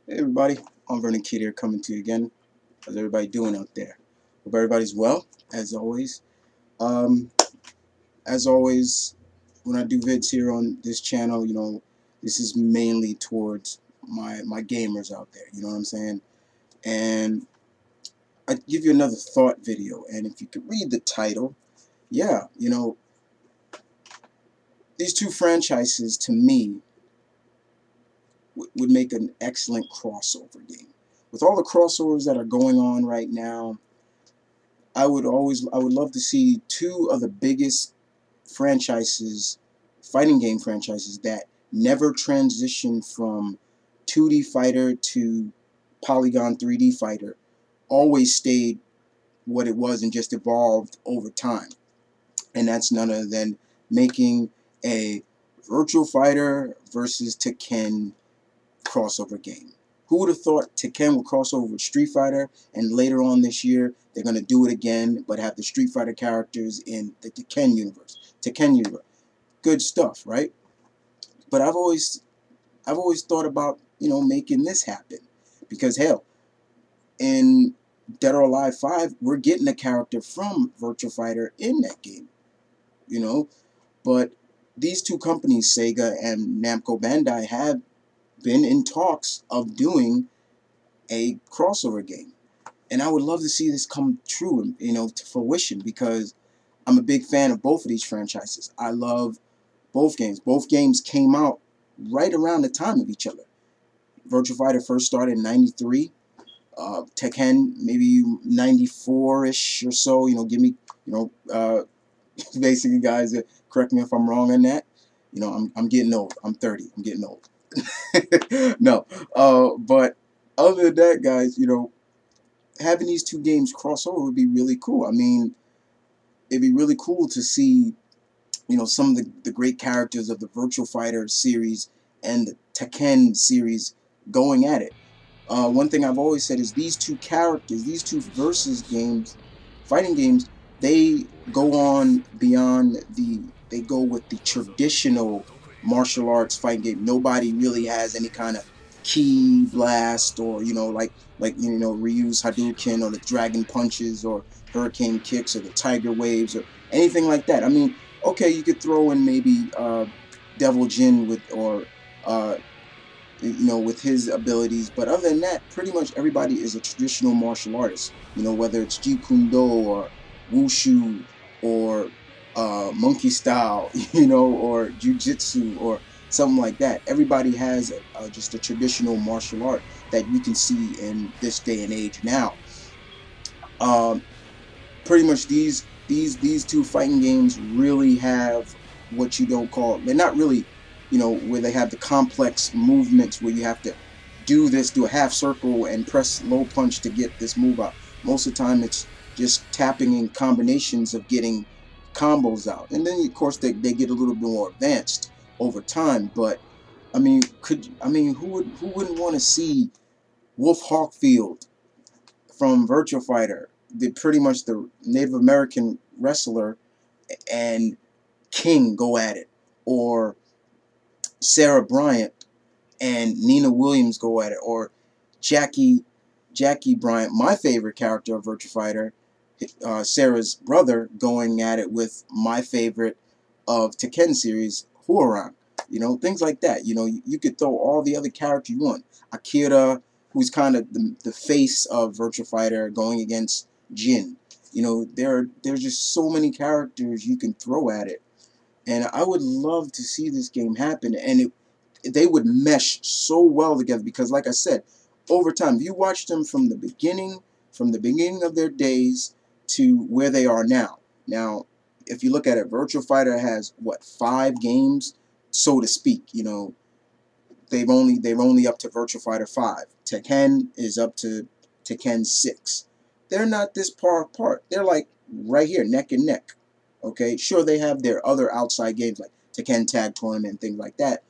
Hey everybody, I'm Vernon Kid here coming to you again. How's everybody doing out there? Hope everybody's well, as always. Um, as always, when I do vids here on this channel, this is mainly towards my gamers out there, you know what I'm saying? And I give you another thought video, and if you could read the title, yeah, these two franchises to me would make an excellent crossover game. With all the crossovers that are going on right now, I would love to see two of the biggest franchises, fighting game franchises that never transitioned from 2D fighter to polygon 3D fighter, always stayed what it was and just evolved over time. And that's none other than making a Virtua Fighter versus Tekken crossover game. Who would have thought Tekken would cross over with Street Fighter, and later on this year they're going to do it again, but have the Street Fighter characters in the Tekken universe. Tekken universe, good stuff, right? But I've always thought about making this happen, because hell, in Dead or Alive 5, we're getting a character from Virtua Fighter in that game, you know. But these two companies, Sega and Namco Bandai, have been in talks of doing a crossover game, and I would love to see this come true, to fruition, because I'm a big fan of both of these franchises. I love both games. Both games came out right around the time of each other. Virtua Fighter first started in '93. Tekken maybe '94-ish or so. Give me, basically, guys, correct me if I'm wrong on that. I'm getting old. I'm 30. I'm getting old. No, but other than that, guys, having these two games cross over would be really cool. I mean, it'd be really cool to see, some of the great characters of the Virtua Fighter series and the Tekken series going at it. One thing I've always said is these two characters, these two versus games, fighting games, they go on beyond they go with the traditional martial arts fighting game. Nobody really has any kind of ki blast, or Ryu's Hadouken, or the dragon punches, or hurricane kicks, or the tiger waves, or anything like that. I mean, okay, you could throw in maybe Devil Jin with his abilities, but other than that, pretty much everybody is a traditional martial artist. Whether it's Jeet Kune Do or Wushu or monkey style, or jujitsu or something like that. Everybody has just a traditional martial art that you can see in this day and age now. Um, Pretty much these two fighting games really have what you don't call, they're not really, where they have the complex movements where you have to do a half circle and press low punch to get this move out. Most of the time it's just tapping in combinations of getting combos out, and then of course they get a little bit more advanced over time. But I mean, who wouldn't want to see Wolf Hawkfield from Virtua Fighter, pretty much the Native American wrestler, and King go at it, or Sarah Bryant and Nina Williams go at it, or Jackie Bryant, my favorite character of Virtua Fighter, Sarah's brother, going at it with my favorite of Tekken series, Huarang. Things like that. You could throw all the other characters you want. Akira, who's kind of the face of Virtua Fighter, going against Jin. There's just so many characters you can throw at it, and I would love to see this game happen, and they would mesh so well together, because like I said, over time, if you watch them from the beginning of their days to where they are now. Now, if you look at it, Virtua Fighter has what, 5 games, so to speak. They've only up to Virtua Fighter 5. Tekken is up to Tekken 6. They're not this far apart. They're like right here, neck and neck. Okay, sure, they have their other outside games like Tekken Tag Tournament and things like that.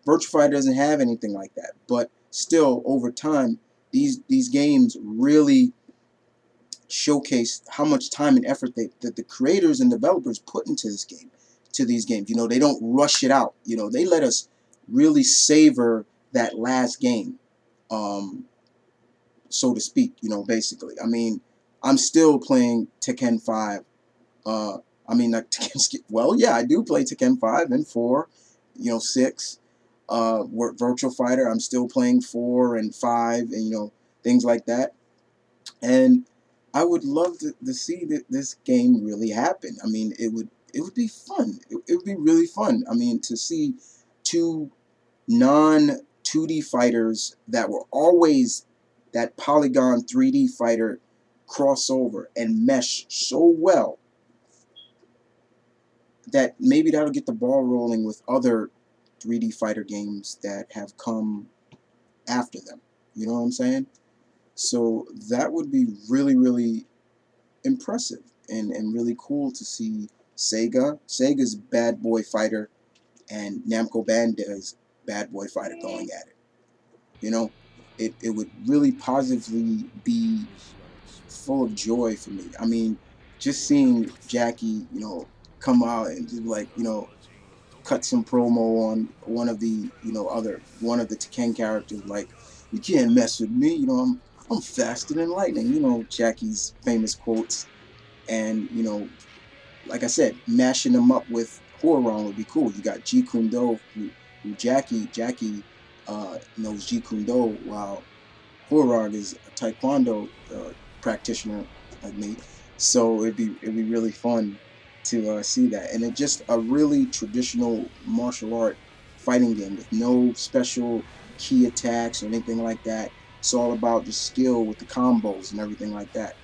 Virtua Fighter doesn't have anything like that, but still, over time, these games really showcase how much time and effort that the creators and developers put into these games. They don't rush it out. They let us really savor that last game. um, so to speak. You know, basically. I mean, I'm still playing Tekken 5. Uh, I mean, like Tekken. Well, yeah, I do play Tekken 5 and 4. You know, 6. Virtual Fighter. I'm still playing 4 and 5, and things like that. And I would love to see that this game really happen. I mean, it would be fun. It would be really fun. I mean, to see two non 2D fighters that were always that polygon 3D fighter crossover and mesh so well that maybe that'll get the ball rolling with other 3D fighter games that have come after them. You know what I'm saying? So that would be really, really impressive and really cool to see Sega's Bad Boy Fighter and Namco Bandai's Bad Boy Fighter going at it. You know, it would really positively be full of joy for me. I mean, just seeing Jackie, come out and just like, cut some promo on one of the, one of the Tekken characters, like, you can't mess with me, I'm faster than lightning, Jackie's famous quotes. And, like I said, mashing them up with Horon would be cool. You got Jeet Kune Do, who Jackie knows Jeet Kune Do, while Horon is a Taekwondo practitioner like me. So it'd be really fun to see that. And it's just a really traditional martial art fighting game with no special key attacks or anything like that. It's all about just skill with the combos and everything like that.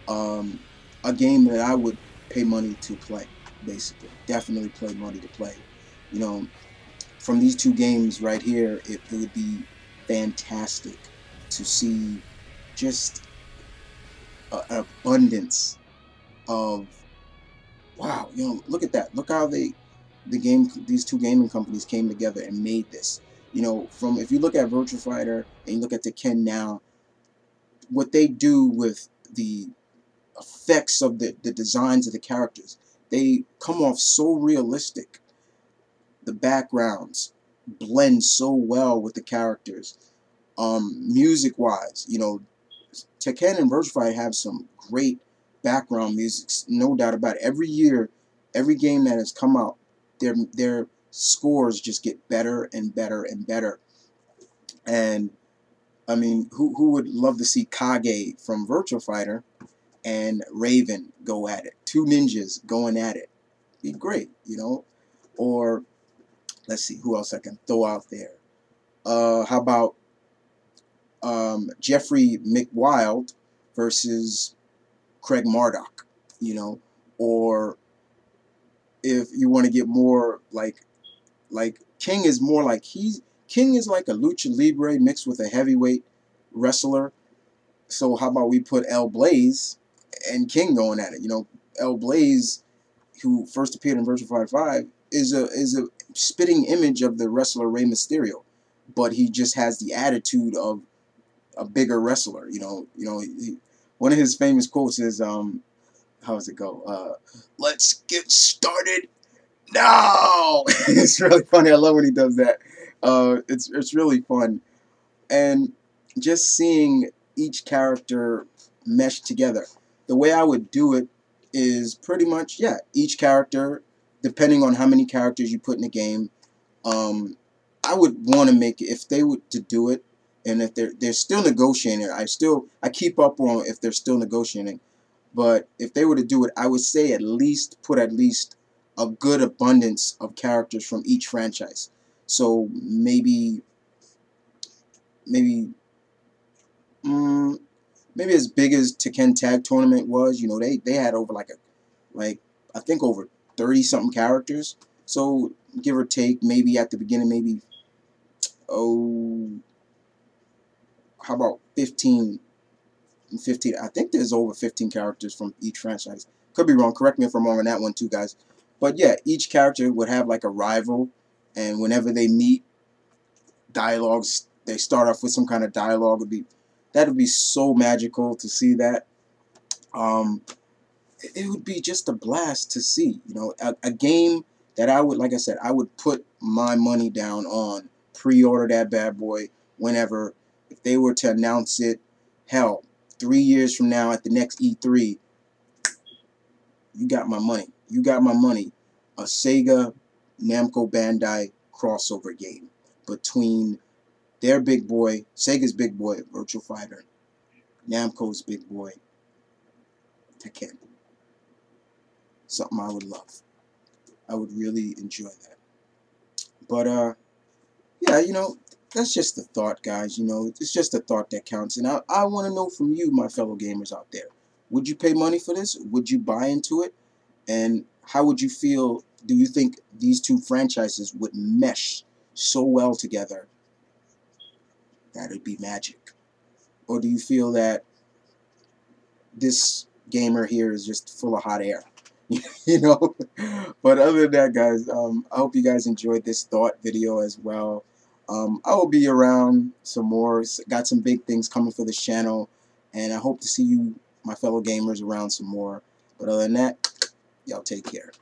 Um, a game that I would pay money to play, basically. Definitely pay money to play. You know, from these two games right here, it would be fantastic to see just an abundance of, wow, look at that. Look how these two gaming companies came together and made this. From, if you look at Virtua Fighter and you look at Tekken now, what they do with the effects of the designs of the characters, they come off so realistic. The backgrounds blend so well with the characters. Music wise, Tekken and Virtua Fighter have some great background music, no doubt about it. Every year, every game that has come out, their scores just get better and better and better. And I mean, who would love to see Kage from Virtua Fighter and Raven go at it? Two ninjas going at it. Be great, Or let's see who else I can throw out there. How about Jeffrey McWild versus Craig Marduk, or if you want to get more like King is more like King is like a lucha libre mixed with a heavyweight wrestler. So how about we put El Blaze and King going at it? El Blaze, who first appeared in Virtua Fighter 5, is a spitting image of the wrestler Rey Mysterio, but he just has the attitude of a bigger wrestler. One of his famous quotes is, how does it go? Let's get started now. It's really funny. I love when he does that. It's really fun, and just seeing each character mesh together. The way I would do it is pretty much, yeah, each character, depending on how many characters you put in the game, I would want to make it, if they were to do it, and if they're still negotiating, I keep up on if they're still negotiating. But if they were to do it, I would say put at least a good abundance of characters from each franchise. So maybe mm, maybe as big as Tekken Tag Tournament was, they had over like I think over 30 something characters. So give or take, maybe at the beginning, maybe, oh, how about 15? I think there's over 15 characters from each franchise. Could be wrong. Correct me if I'm wrong on that one too, guys. But yeah, each character would have like a rival, and whenever they meet, dialogues. They start off with some kind of dialogue. That would be so magical to see that. Um, it would be just a blast to see. A game that I would, like I said, I would put my money down on. Pre-order that bad boy whenever. if they were to announce it, hell, 3 years from now at the next E3, you got my money. You got my money. A Sega Namco Bandai crossover game between their big boy, Sega's big boy, Virtua Fighter, Namco's big boy, Tekken. Something I would love. I would really enjoy that. But yeah, that's just a thought, guys. It's just a thought that counts. And I want to know from you, my fellow gamers out there. Would you pay money for this? Would you buy into it? And how would you feel? Do you think these two franchises would mesh so well together that it'd be magic? Or do you feel that this gamer here is just full of hot air? you know But other than that, guys, I hope you guys enjoyed this thought video as well. I will be around some more. Got some big things coming for this channel, and I hope to see you, my fellow gamers, around some more. But other than that, y'all take care.